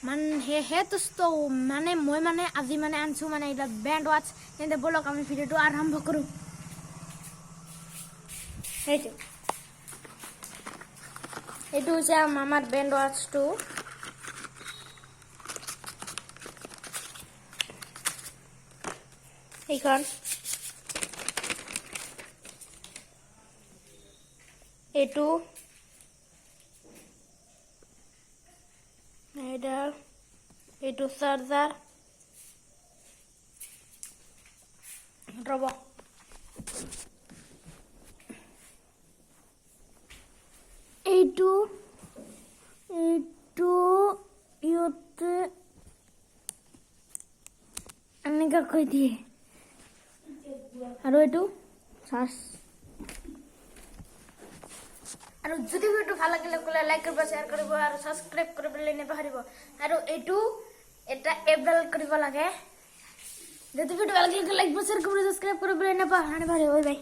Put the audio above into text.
মানে হেতুsto মানে মই মানে আজি মানে আনছো মানে এটা ব্যান্ড ওয়াচ তেন্তে বলক আমি ভিডিওটো আরম্ভ করু এইটো হচ্ছে আমার ব্যান্ড ওয়াচটো এইখন এইটো এইটো চার্জার রব এইটো ইয়তে এনেকা কৈ দিয়ে আৰু এইটো চাৰ্জ আৰু যদি ভিডিওটো ভাল লাগিলে কলে লাইক কৰিব শেয়াৰ কৰিব আৰু সাবস্ক্ৰাইব কৰিবলৈ নেপাহৰিব আৰু এইটো এটা এপডাল কৰিব লাগে যদি ভিডিও ভাল লাগিলে লাইক শেয়াৰ কৰিব সাবস্ক্ৰাইব কৰিবলৈ নেপাহৰিব বাই বাই